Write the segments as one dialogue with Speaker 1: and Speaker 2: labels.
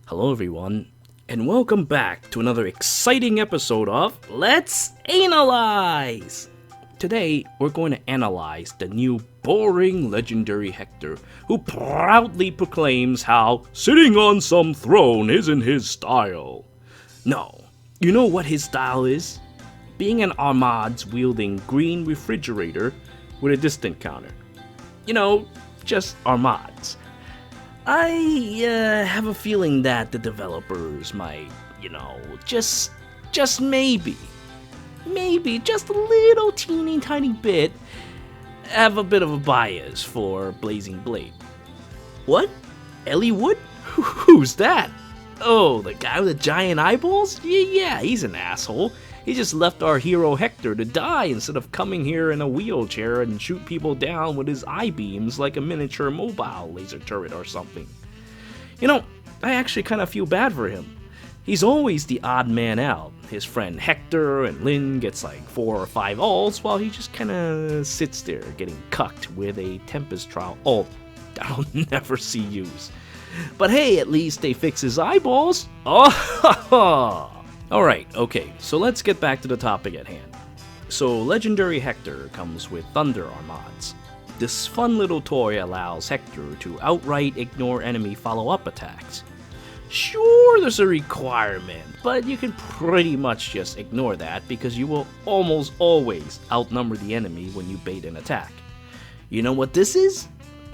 Speaker 1: Hello everyone, and welcome back to another exciting episode of Let's Analyze! Today, we're going to analyze the new boring legendary Hector, who proudly proclaims how sitting on some throne isn't his style. No, you know what his style is? Being an Armads wielding green refrigerator with a distant counter. You know, just Armads. I have a feeling that the developers might, just maybe, just a little teeny tiny bit, have a bit of a bias for Blazing Blade. What? Ellie Wood? Who's that? Oh, the guy with the giant eyeballs? Yeah, he's an asshole. He just left our hero Hector to die instead of coming here in a wheelchair and shoot people down with his eye beams like a miniature mobile laser turret or something. You know, I actually kind of feel bad for him. He's always the odd man out. His friend Hector and Lynn gets like 4 or 5 ults while he just kind of sits there getting cucked with a Tempest Trial ult I'll never see use. But hey, at least they fix his eyeballs. Oh, ha, ha. Alright, okay, so let's get back to the topic at hand. So, Legendary Hector comes with Thunder Armads. This fun little toy allows Hector to outright ignore enemy follow-up attacks. Sure, there's a requirement, but you can pretty much just ignore that because you will almost always outnumber the enemy when you bait an attack. You know what this is?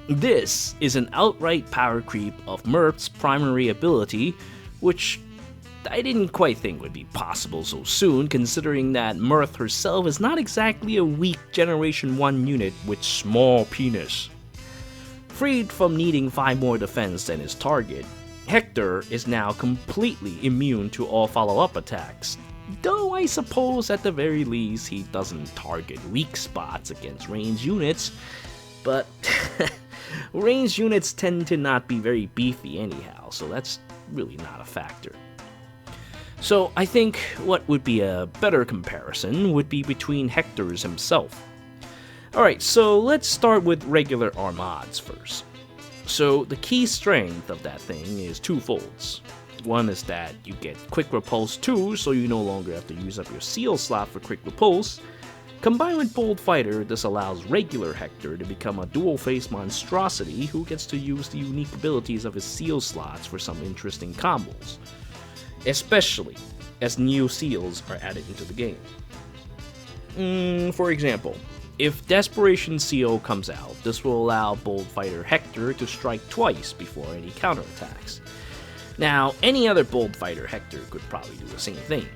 Speaker 1: This is an outright power creep of Merp's primary ability, which I didn't quite think would be possible so soon, considering that Mirth herself is not exactly a weak Generation 1 unit with small penis. Freed from needing 5 more defense than his target, Hector is now completely immune to all follow-up attacks, though I suppose at the very least he doesn't target weak spots against ranged units, but ranged units tend to not be very beefy anyhow, so that's really not a factor. So I think what would be a better comparison would be between Hector's himself. Alright, so let's start with regular Armads first. So the key strength of that thing is twofolds. One is that you get Quick Repulse 2, so you no longer have to use up your seal slot for Quick Repulse. Combined with Bold Fighter, this allows regular Hector to become a dual-face monstrosity who gets to use the unique abilities of his seal slots for some interesting combos, especially as new seals are added into the game. For example, if Desperation Seal comes out, this will allow Bold Fighter Hector to strike twice before any counterattacks. Now, any other Bold Fighter Hector could probably do the same thing,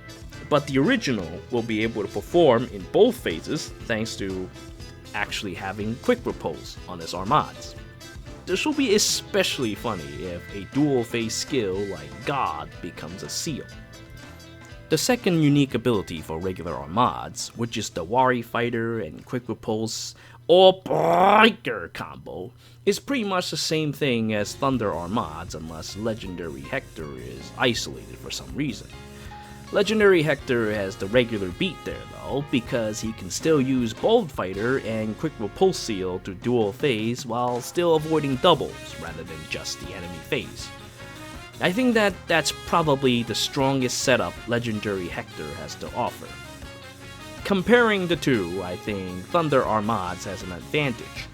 Speaker 1: but the original will be able to perform in both phases thanks to actually having Quick Repulse on his Armads. This will be especially funny if a dual-phase skill like God becomes a seal. The second unique ability for regular Armads, which is the Wari Fighter and Quick Repulse or Breaker combo, is pretty much the same thing as Thunder Armads unless Legendary Hector is isolated for some reason. Legendary Hector has the regular beat there though, because he can still use Bold Fighter and Quick Repulse Seal to dual phase while still avoiding doubles rather than just the enemy phase. I think that's probably the strongest setup Legendary Hector has to offer. Comparing the two, I think Thunder Armads has an advantage.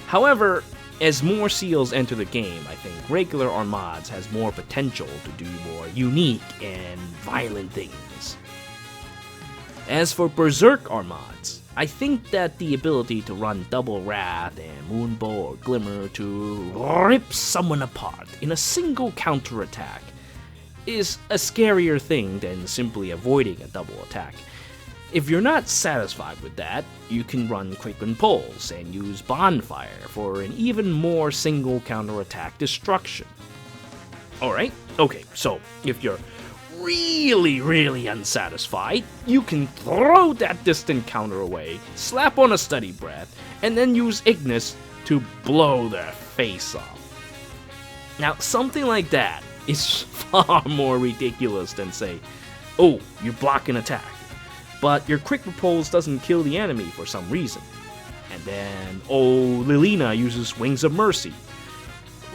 Speaker 1: However, as more seals enter the game, I think regular Armads has more potential to do more unique and violent things. As for Berserk Armads, I think that the ability to run Double Wrath and Moonbow or Glimmer to rip someone apart in a single counterattack is a scarier thing than simply avoiding a double attack. If you're not satisfied with that, you can run Quick Impulse and use Bonfire for an even more single counterattack destruction. Alright, okay, so if you're really unsatisfied, you can throw that distant counter away, slap on a Steady Breath, and then use Ignis to blow their face off. Now, something like that is far more ridiculous than say, oh, you block an attack, but your Quick Repulse doesn't kill the enemy for some reason. And then, oh, Lilina uses Wings of Mercy.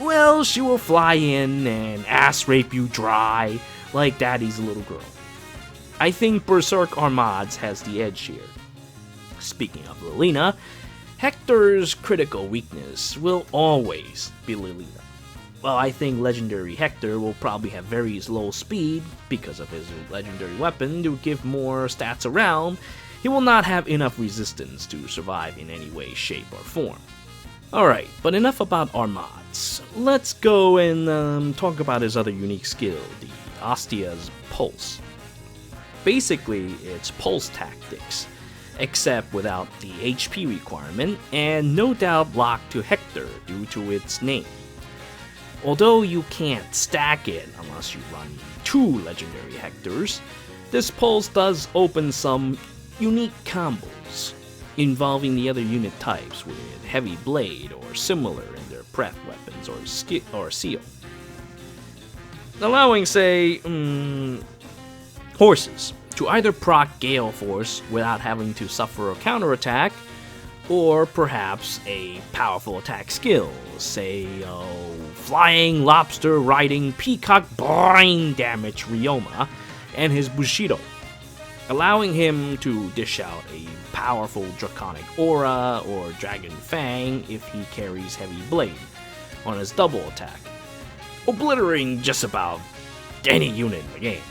Speaker 1: well, she will fly in and ass rape you dry like daddy's little girl. I think Berserk Armads has the edge here. Speaking of Lilina, Hector's critical weakness will always be Lilina. Well, I think Legendary Hector will probably have very low speed because of his legendary weapon to give more stats around. He will not have enough resistance to survive in any way, shape, or form. Alright, but enough about Armads. Let's go and talk about his other unique skill, the Ostia's Pulse. Basically, it's pulse tactics, except without the HP requirement, and no doubt locked to Hector due to its name. Although you can't stack it unless you run 2 legendary Hectors, this pulse does open some unique combos involving the other unit types with heavy blade or similar in their breath weapons or seal. Allowing, say, horses to either proc Gale Force without having to suffer a counterattack, or perhaps a powerful attack skill, say, Flying Lobster Riding Peacock Brain Damage Ryoma and his Bushido, allowing him to dish out a powerful Draconic Aura or Dragon Fang if he carries Heavy Blade on his double attack, obliterating just about any unit in the game.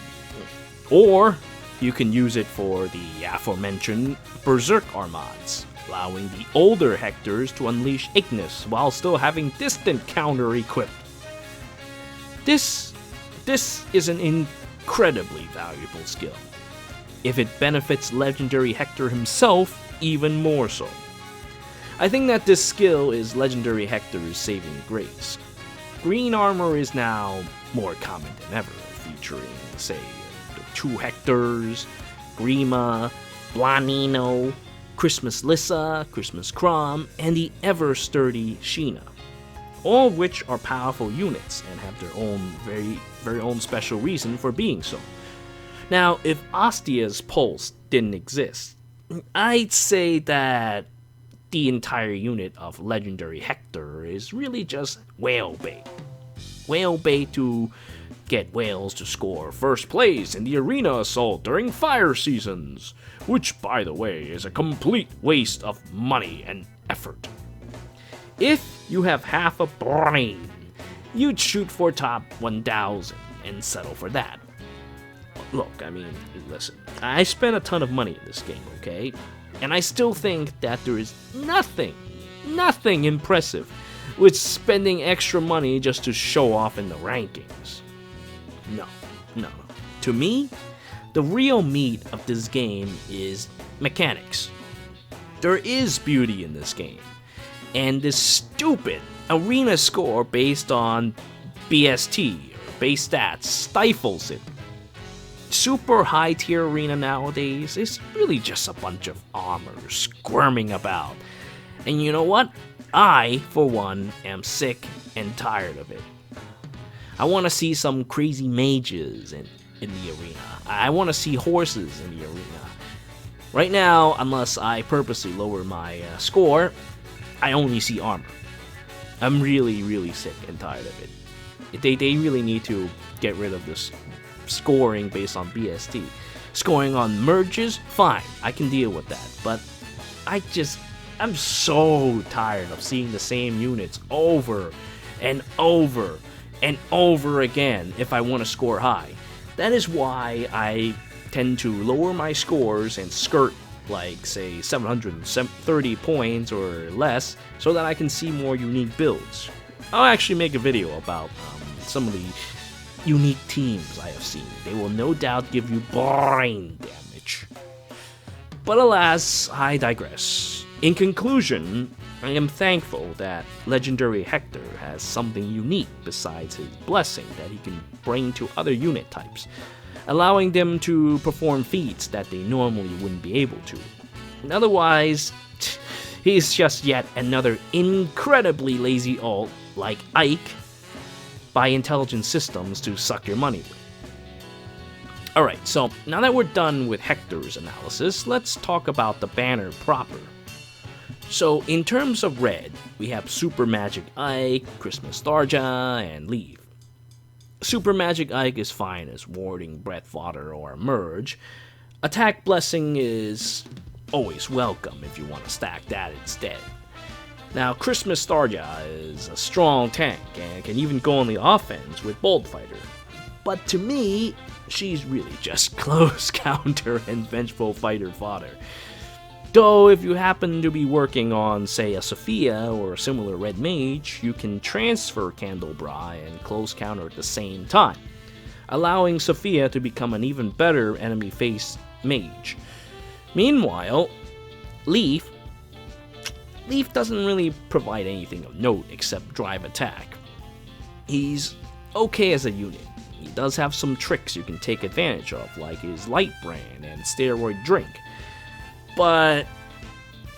Speaker 1: Or you can use it for the aforementioned Berserk Armads, allowing the older Hectors to unleash Ignis while still having distant counter equipped. This is an incredibly valuable skill. If it benefits Legendary Hector himself, even more so. I think that this skill is Legendary Hector's saving grace. Green armor is now more common than ever, featuring, say, the 2 Hectors, Grima, Blanino, Christmas Lissa, Christmas Crom, and the ever-sturdy Sheena, all of which are powerful units and have their own very own special reason for being so. Now, if Ostia's Pulse didn't exist, I'd say that the entire unit of Legendary Hector is really just whale bait. Whale bait to get whales to score first place in the arena assault during fire seasons, which, by the way, is a complete waste of money and effort. If you have half a brain, you'd shoot for top 1,000 and settle for that. Look, I mean, listen, I spent a ton of money in this game, okay? And I still think that there is nothing impressive with spending extra money just to show off in the rankings. No. To me, the real meat of this game is mechanics. There is beauty in this game, and this stupid arena score based on BST, or base stats, stifles it. Super high tier arena nowadays is really just a bunch of armor squirming about. And you know what? I, for one, am sick and tired of it. I want to see some crazy mages in the arena. I want to see horses in the arena. Right now, unless I purposely lower my score, I only see armor. I'm really sick and tired of it. They really need to get rid of this scoring based on BST. Scoring on merges, fine, I can deal with that. But I'm so tired of seeing the same units over and over and over again if I want to score high. That is why I tend to lower my scores and skirt like, say, 730 points or less so that I can see more unique builds. I'll actually make a video about some of the unique teams I have seen. They will no doubt give you brain damage. But alas, I digress. In conclusion, I am thankful that Legendary Hector has something unique besides his blessing that he can bring to other unit types, allowing them to perform feats that they normally wouldn't be able to. And otherwise, he's just yet another incredibly lazy alt like Ike by Intelligent Systems to suck your money with. Alright, so now that we're done with Hector's analysis, let's talk about the banner proper. So in terms of red, we have Super Magic Ike, Christmas Starja, and Leaf. Super Magic Ike is fine as warding Breath Fodder or Merge. Attack Blessing is always welcome if you want to stack that instead. Now, Christmas Starja is a strong tank and can even go on the offense with Bolt Fighter. But to me, she's really just close counter and vengeful fighter fodder. Though if you happen to be working on, say, a Sophia or a similar red mage, you can transfer Candlebra and close counter at the same time, allowing Sophia to become an even better enemy face mage. Meanwhile, Leaf doesn't really provide anything of note except drive attack. He's okay as a unit. He does have some tricks you can take advantage of, like his Light Brand and Steroid Drink. But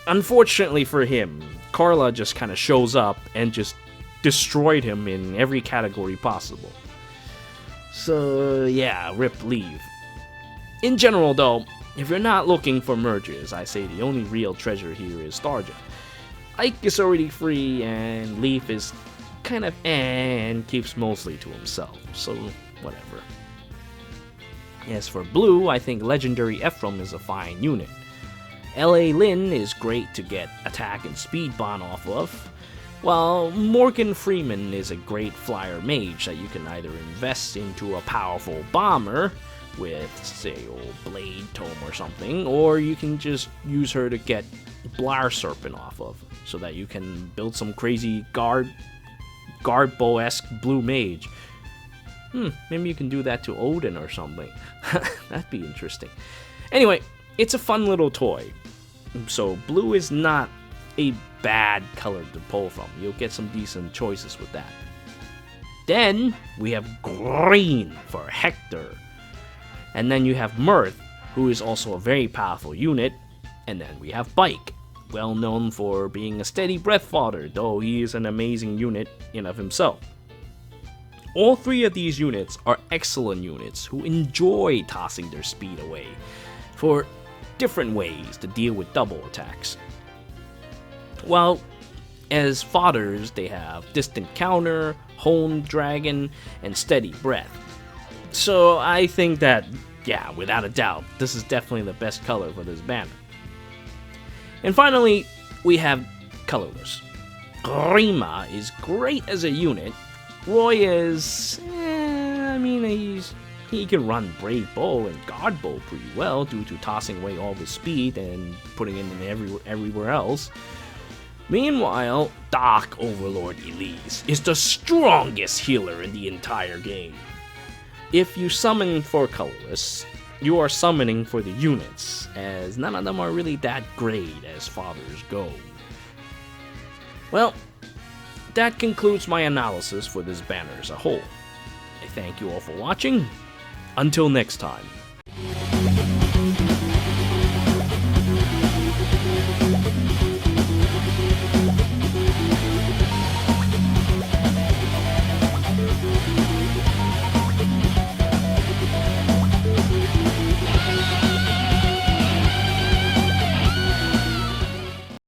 Speaker 1: unfortunately for him, Carla just kind of shows up and just destroyed him in every category possible. So yeah, rip Leaf. In general though, if you're not looking for merges, I say the only real treasure here is Starja. Ike is already free and Leaf is kind of and keeps mostly to himself, so whatever. As for blue, I think Legendary Ephraim is a fine unit. L.A. Lin is great to get attack and speed bond off of, while Morgan Freeman is a great flyer mage that you can either invest into a powerful bomber with, say, old Blade Tome or something, or you can just use her to get Blar Serpent off of, so that you can build some crazy guard bow-esque blue mage. Maybe you can do that to Odin or something. That'd be interesting. Anyway, it's a fun little toy. So blue is not a bad color to pull from. You'll get some decent choices with that. Then we have green for Hector. And then you have Mirth, who is also a very powerful unit. And then we have Bike, well known for being a steady breath fodder, though he is an amazing unit in of himself. All three of these units are excellent units who enjoy tossing their speed away for different ways to deal with double attacks. While as fodders, they have Distant Counter, Home Dragon, and Steady Breath. So I think that, yeah, without a doubt, this is definitely the best color for this banner. And finally, we have colorless. Grima is great as a unit. Roy is, he can run Brave Bow and Guard Bow pretty well due to tossing away all his speed and putting it in everywhere else. Meanwhile, Dark Overlord Elise is the strongest healer in the entire game. If you summon for colorless, you are summoning for the units, as none of them are really that great as fathers go. Well, that concludes my analysis for this banner as a whole. I thank you all for watching. Until next time.